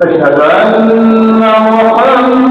أشهد أن محمدا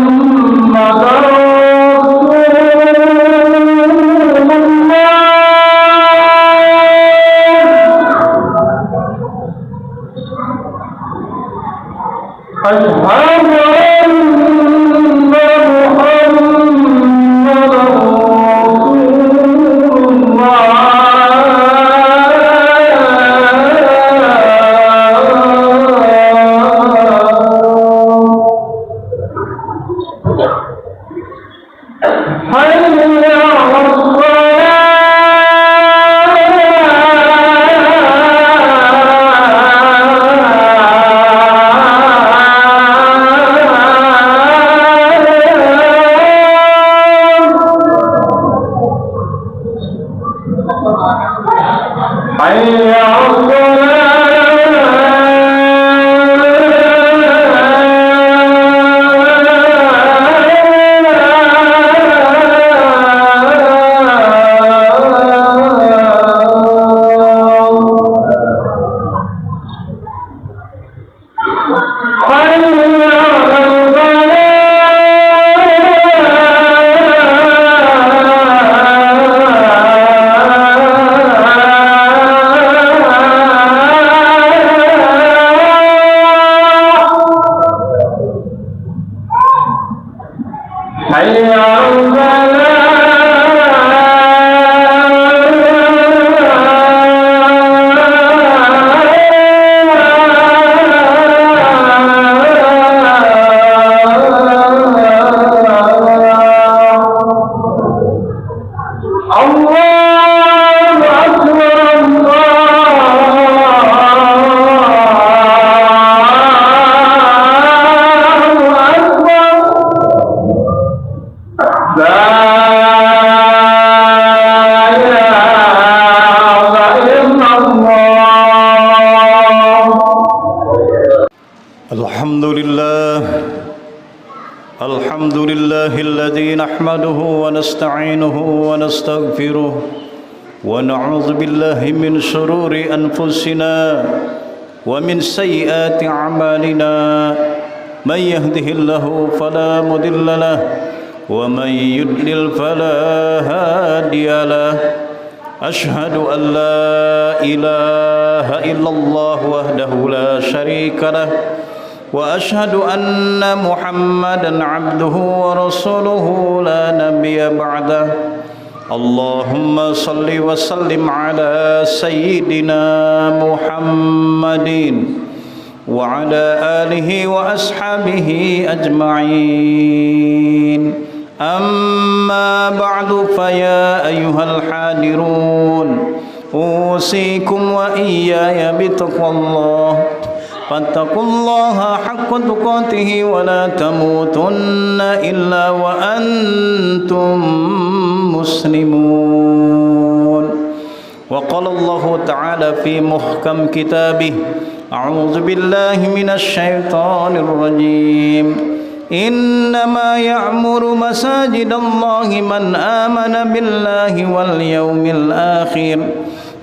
الحمد لله الذي نحمده ونستعينه ونستغفره ونعوذ بالله من شرور أنفسنا ومن سيئات أعمالنا من يهده الله فلا مضل له ومن يضلل فلا هادي له أشهد أن لا إله إلا الله وحده لا شريك له وأشهد أن محمدا عبده ورسوله لا نبي بعده اللهم صل وسلم على سيدنا محمد وعلى آله وأصحابه أجمعين أما بعد فيا أيها الحاضرون أوصيكم وإياي بتقوى الله فاتقوا الله حق تقاته ولا تموتن إلا وأنتم مسلمون وقال الله تعالى في محكم كتابه أعوذ بالله من الشيطان الرجيم إنما يعمر مساجد الله من آمن بالله واليوم الآخر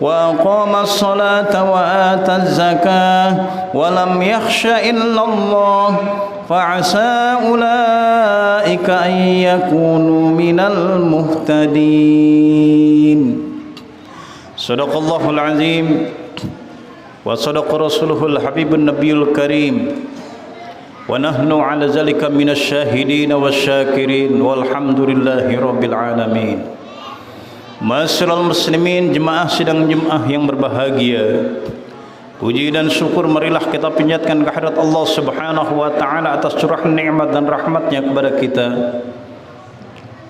وأقام الصلاة وآتى الزكاة ولم يخش إلا الله فعسى أولئك أن يكونوا من المهتدين صدق الله العظيم وصدق رسوله الحبيب النبي الكريم ونحن على ذلك من الشاهدين والشاكرين والحمد لله رب العالمين. Ma'asyiral muslimin, jemaah sidang Jumat yang berbahagia, puji dan syukur marilah kita panjatkan kehadirat Allah Subhanahu wa taala atas curahan nikmat dan rahmatnya kepada kita.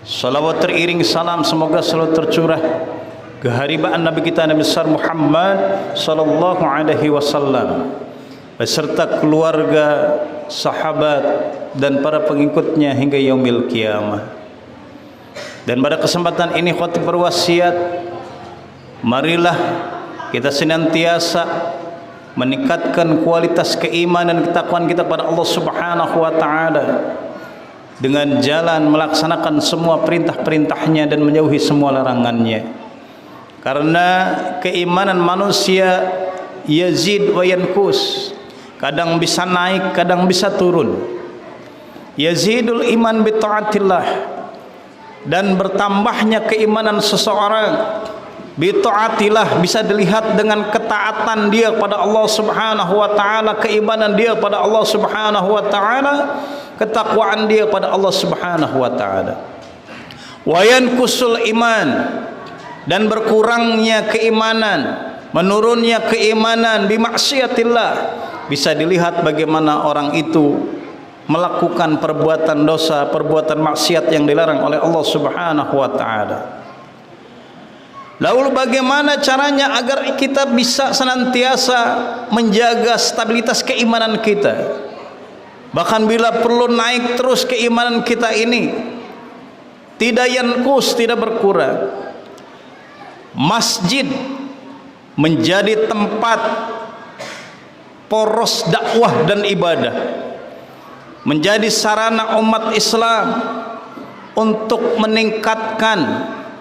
Salawat teriring salam semoga selalu tercurah keharibaan Nabi kita Nabi besar Muhammad sallallahu alaihi wasallam beserta keluarga, sahabat dan para pengikutnya hingga yaumil kiamah. Dan pada kesempatan ini khotib berwasiat, marilah kita senantiasa meningkatkan kualitas keimanan dan ketakwaan kita pada Allah Subhanahu wa taala dengan jalan melaksanakan semua perintah-perintahnya dan menjauhi semua larangannya. Karena keimanan manusia yazid wa yanqus, kadang bisa naik, kadang bisa turun. Yazidul iman bi taatillah, dan bertambahnya keimanan seseorang bi taatillah bisa dilihat dengan ketaatan dia pada Allah Subhanahu wa taala, keimanan dia pada Allah Subhanahu wa taala, ketakwaan dia pada Allah Subhanahu wa taala. Wa yankusul iman, dan berkurangnya keimanan, menurunnya keimanan bi maksiatillah, bisa dilihat bagaimana orang itu melakukan perbuatan dosa, perbuatan maksiat yang dilarang oleh Allah Subhanahu wa taala. Lalu bagaimana caranya agar kita bisa senantiasa menjaga stabilitas keimanan kita? Bahkan bila perlu naik terus keimanan kita ini, tidak yankus, tidak berkurang. Masjid menjadi tempat poros dakwah dan ibadah, menjadi sarana umat Islam untuk meningkatkan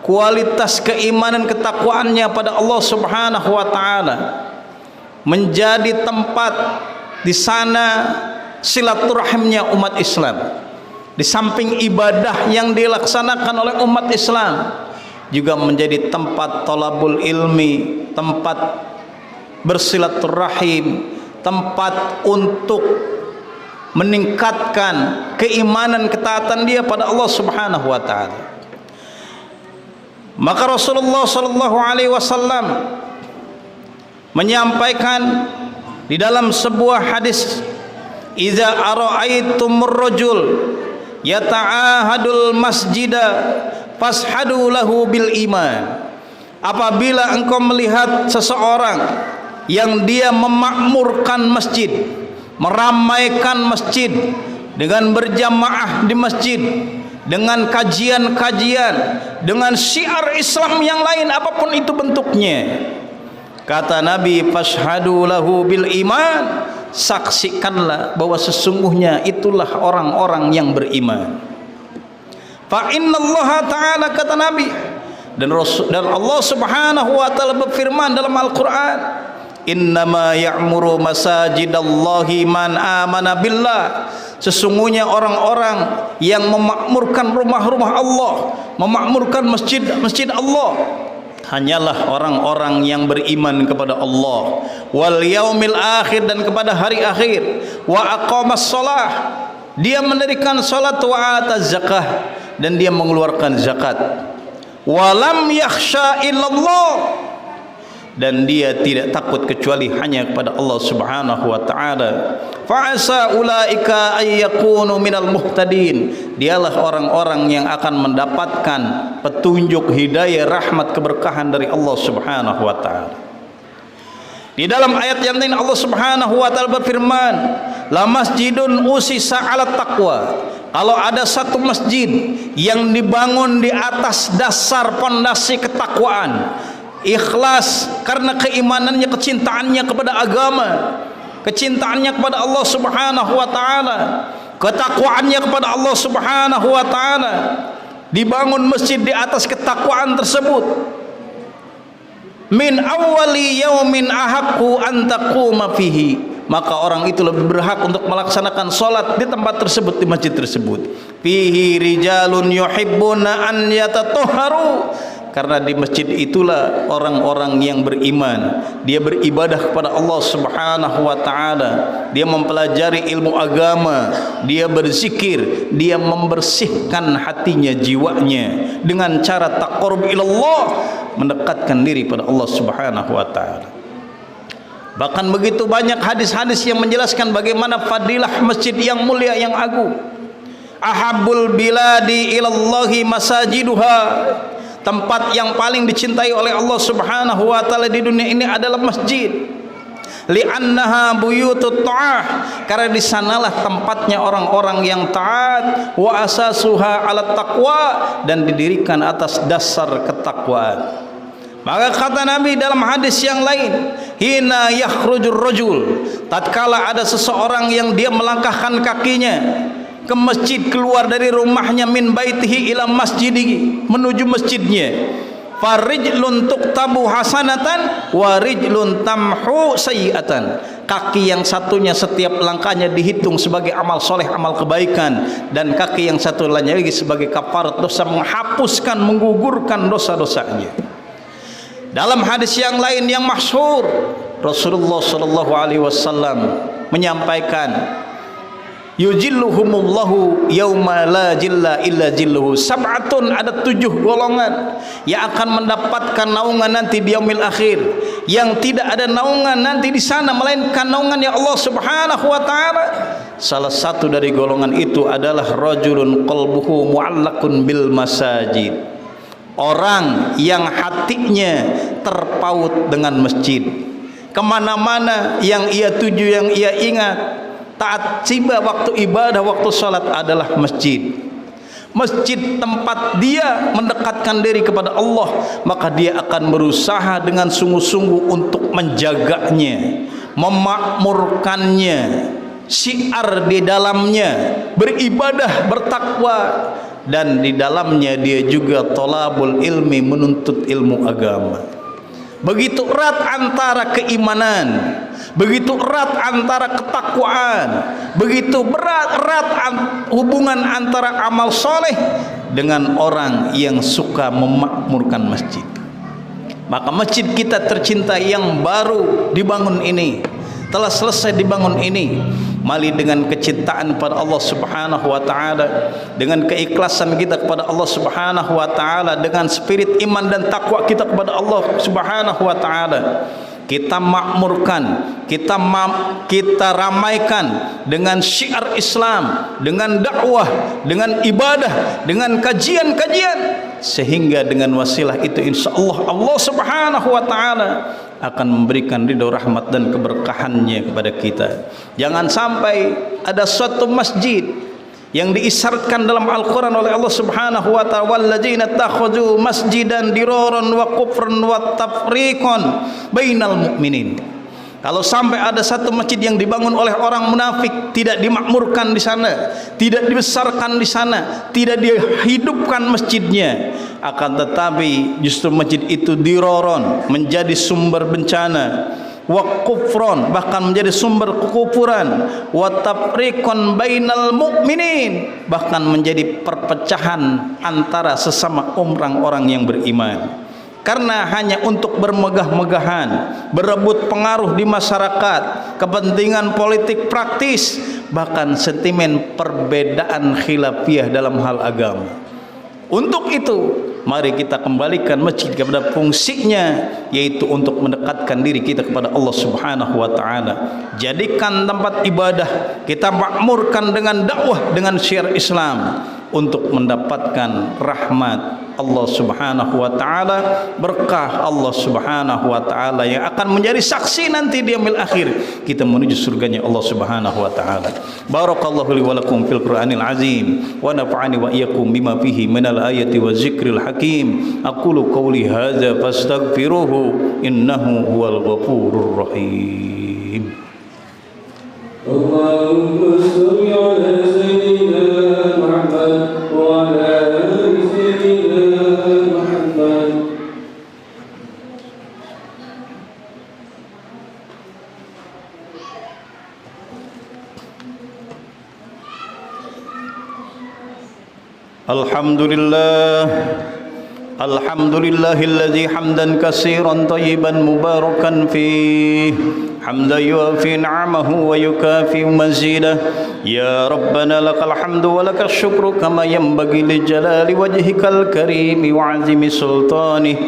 kualitas keimanan ketakwaannya pada Allah Subhanahu wa taala, menjadi tempat di sana silaturahimnya umat Islam. Di samping ibadah yang dilaksanakan oleh umat Islam, juga menjadi tempat thalabul ilmi, tempat bersilaturahim, tempat untuk meningkatkan keimanan ketaatan dia pada Allah Subhanahu wa taala. Maka Rasulullah sallallahu alaihi wasallam menyampaikan di dalam sebuah hadis, "Idza ara'aitumur rajul yata'ahadul masjida fashhadu lahu bil iman." Apabila engkau melihat seseorang yang dia memakmurkan masjid, meramaikan masjid dengan berjamaah di masjid, dengan kajian-kajian, dengan syiar Islam yang lain apapun itu bentuknya, kata Nabi, fashhadu lahu bil iman, saksikanlah bahwa sesungguhnya itulah orang-orang yang beriman. Fa innallaha ta'ala, kata Nabi, dan Allah Subhanahu wa taala berfirman dalam Al-Qur'an, innama ya'muru masajidallahi man amana billah, sesungguhnya orang-orang yang memakmurkan rumah-rumah Allah, memakmurkan masjid-masjid Allah, hanyalah orang-orang yang beriman kepada Allah, wal yaumil akhir, dan kepada hari akhir, wa aqamas shalah, dia mendirikan salat, wa ataz zakah, dan dia mengeluarkan zakat, wa lam yakhsha illallah, dan dia tidak takut kecuali hanya kepada Allah Subhanahu wa taala. Fa asa ulaika ay yakunu minal muhtadin, dialah orang-orang yang akan mendapatkan petunjuk, hidayah, rahmat, keberkahan dari Allah Subhanahu wa taala. Di dalam ayat yang lain Allah Subhanahu wa taala berfirman, la masjidun usisa 'ala taqwa, kalau ada satu masjid yang dibangun di atas dasar pondasi ketakwaan, ikhlas karena keimanannya, kecintaannya kepada agama, kecintaannya kepada Allah Subhanahu wa taala, ketakwaannya kepada Allah Subhanahu wa taala, dibangun masjid di atas ketakwaan tersebut, min awwali yaumin ahaqqu an taquma fihi, maka orang itu lebih berhak untuk melaksanakan salat di tempat tersebut, di masjid tersebut. Fihi rijalun yuhibbuna an yatatahharu, karena di masjid itulah orang-orang yang beriman, dia beribadah kepada Allah Subhanahu wa taala, dia mempelajari ilmu agama, dia berzikir, dia membersihkan hatinya, jiwanya dengan cara taqarrub ilallah, mendekatkan diri pada Allah Subhanahu wa taala. Bahkan begitu banyak hadis-hadis yang menjelaskan bagaimana fadilah masjid yang mulia, yang agung. Ahabbul biladi ilallahi masajiduha, tempat yang paling dicintai oleh Allah Subhanahu wa taala di dunia ini adalah masjid. Li'annaha buyutut ta'ah, karena di sanalah tempatnya orang-orang yang taat, wa asasuha 'ala taqwa, dan didirikan atas dasar ketakwaan. Maka kata Nabi dalam hadis yang lain, hina yakhrujur rajul, tatkala ada seseorang yang dia melangkahkan kakinya ke masjid, keluar dari rumahnya, min baitihi ila masjidihi, menuju masjidnya, farijlun tuktabu hasanatan wa rijlun tamhu sayyi'atan. Kaki yang satunya setiap langkahnya dihitung sebagai amal soleh, amal kebaikan, dan kaki yang satu lainnya lagi sebagai kafarat dosa, menghapuskan, menggugurkan dosa-dosanya. Dalam hadis yang lain yang masyhur, Rasulullah sallallahu alaihi wasallam menyampaikan, yujilluhumullahu yauma la jilla illa jilluhu. Sab'atun, ada 7 golongan yang akan mendapatkan naungan nanti di yaumil akhir, yang tidak ada naungan nanti di sana melainkan naungan ya Allah Subhanahu wa taala. Salah satu dari golongan itu adalah rajulun qalbuhu mu'allaqun bil masajid. Orang yang hatinya terpaut dengan masjid. Kemana-mana yang ia tuju, yang ia ingat, taat tiba waktu ibadah, waktu salat adalah masjid. Masjid tempat dia mendekatkan diri kepada Allah, maka dia akan berusaha dengan sungguh-sungguh untuk menjaganya, memakmurkannya, syiar di dalamnya, beribadah, bertakwa, dan di dalamnya dia juga thalabul ilmi, menuntut ilmu agama. Begitu erat antara keimanan, begitu erat antara ketakwaan, begitu erat hubungan antara amal soleh dengan orang yang suka memakmurkan masjid. Maka masjid kita tercinta yang baru dibangun ini, telah selesai dibangun ini, mari dengan kecintaan pada Allah Subhanahu wa taala, dengan keikhlasan kita kepada Allah Subhanahu wa taala, dengan spirit iman dan takwa kita kepada Allah Subhanahu wa taala, kita makmurkan, kita ramaikan dengan syiar Islam, dengan dakwah, dengan ibadah, dengan kajian-kajian, sehingga dengan wasilah itu insyaallah Allah Subhanahu wa taala akan memberikan ridho, rahmat dan keberkahannya kepada kita. Jangan sampai ada suatu masjid yang diisyaratkan dalam Al-Quran oleh Allah Subhanahu wa ta'ala, walladzina takhadhu masjidan diraran wa kufran wa tafriqan bainal mu'minin. Kalau sampai ada satu masjid yang dibangun oleh orang munafik, tidak dimakmurkan di sana, tidak dibesarkan di sana, tidak dihidupkan masjidnya, akan tetapi justru masjid itu diroron, menjadi sumber bencana, wa kufron, bahkan menjadi sumber kekufuran, wa tafriqan bainal mu'minin, bahkan menjadi perpecahan antara sesama orang-orang yang beriman. Karena hanya untuk bermegah-megahan, berebut pengaruh di masyarakat, kepentingan politik praktis, bahkan sentimen perbedaan khilafiyah dalam hal agama. Untuk itu, mari kita kembalikan masjid kepada fungsinya, yaitu untuk mendekatkan diri kita kepada Allah Subhanahu wa taala. Jadikan tempat ibadah, kita makmurkan dengan dakwah, dengan syiar Islam, untuk mendapatkan rahmat Allah Subhanahu wa taala, berkah Allah Subhanahu wa taala yang akan menjadi saksi nanti di yaumil akhir kita menuju surganya Allah Subhanahu wa taala. Barakallahu li wa lakum fil Qur'anil azim wa nafa'ani wa iyyakum bima fihi minal ayati wa zikril hakim. Aqulu qawli hadza fastaghfiruhu innahu huwal ghafurur rahim. Allahumma shalli ala sayyidina Muhammad wa ala ali sayyidina Muhammad. Alhamdulillahilladzi hamdan katsiran thayyiban mubarakan fih, hamdan yuafi ni'amahu wa yukafi mazidah. Ya Rabbana lakal hamdu wa lakal syukru kama yanbaghi li jalali wajhikal karim wa 'azimi sultanih.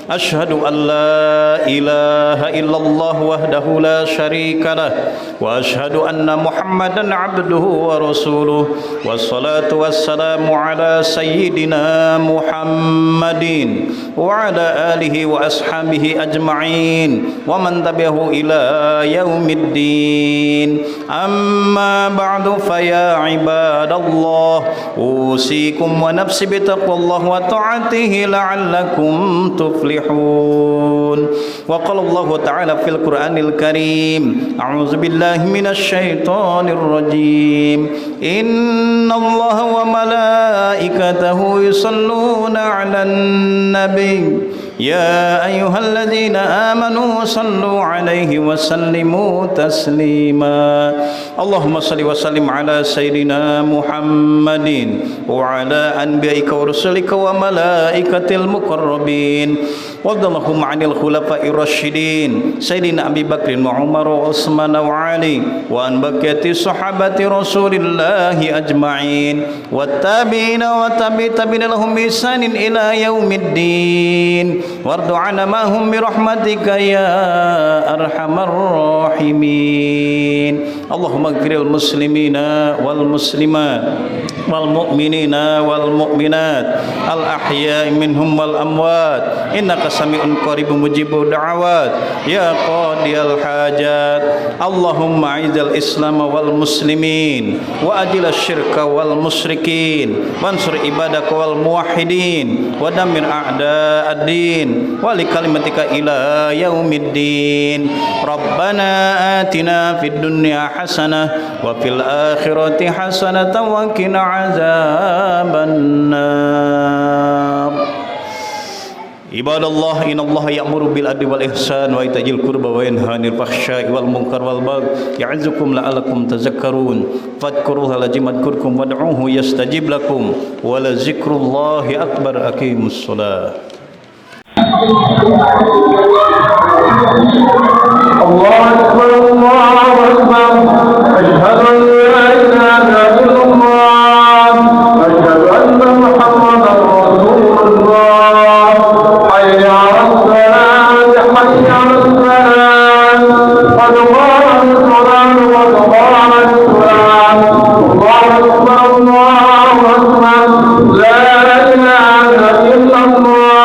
Asyhadu an la ilaha illallah wahdahu la syarika lah, wa asyhadu anna Muhammadan abduhu wa rasuluh. Wassalatu wassalamu ala sayyidina Muhammadin wa ala alihi wa ashabihi ajma'in wa man tabi'ahu ila yaumiddin. Amma ba'du, fa ya ibadallah, usikum wa nafsi bi taqwallah wa ta'atihi la'allakum tuflihun. Wa qala Allah ta'ala fil Qur'anil Karim, a'udzu billahi minasy syaithanir rajim. Innallaha wa malaikatahu yusholluna 'alan nabiy يا أيها الذين آمنوا صلوا عليه وسلموا تسليما اللهم صل وسلم على سيدنا محمد وعلى أنبيائك ورسلك وملائكة المقربين وارض اللهم عن الخلفاء الراشدين سيدنا أبي بكر وعمر وعثمان وعلي وعن بقية صحابة رسول الله أجمعين والتابعين والتابعين لهم بإحسان إلى يوم الدين وارض عنا معهم برحمتك يا أرحم الراحمين اللهم اغفر المسلمين والمسلمات والمؤمنين والمؤمنات الأحياء منهم والأموات إنك سميع قريب مجيب الدعوات يا قاضي الحاجات اللهم أعز الإسلام والمسلمين وأذل الشرك والمشركين وانصر عبادك والموحدين ودمر أعداء الدين ولكلمتك إلى يوم الدين ربنا آتنا في الدنيا حسنة وفي الآخرة حسنة وقنا عذاب النار عباد الله إن الله يأمر بالعدل والإحسان وإيتاء ذي القربى وينهى عن الفحشاء والمنكر والبغي يعظكم لعلكم تذكرون فاذكروا الله العظيم يذكركم وادعوه يستجب لكم ولذكر الله أكبر أقيموا الصلاة الله أكبر الله أكبر أشهد أن لا إله إلا الله أشهد أن محمدا رسول الله حي على الصلاة حي على الصلاة قد قامت الصلاة قد قامت الصلاة الله أكبر الله أكبر لا إله إلا الله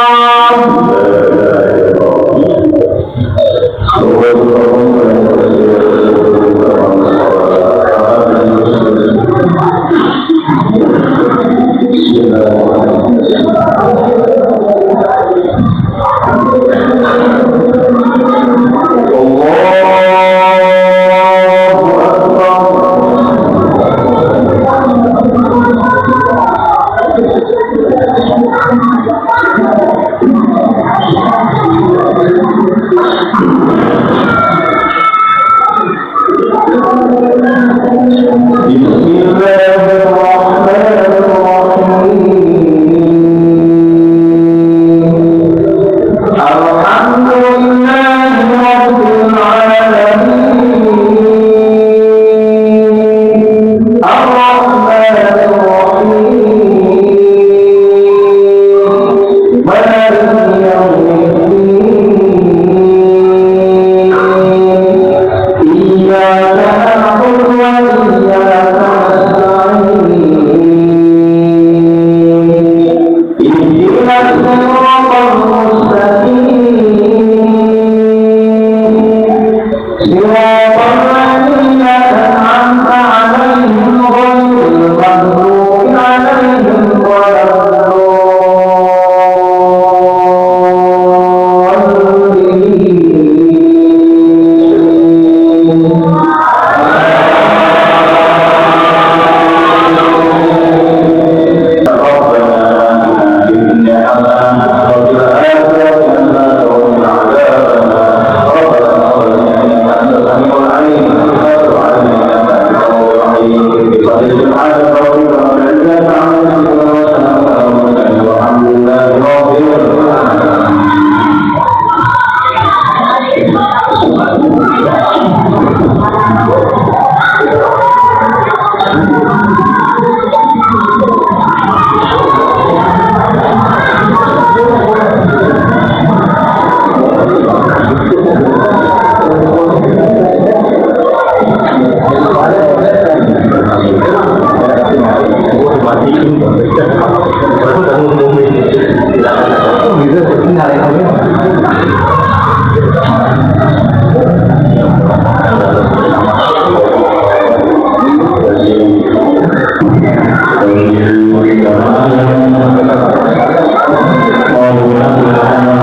Oh,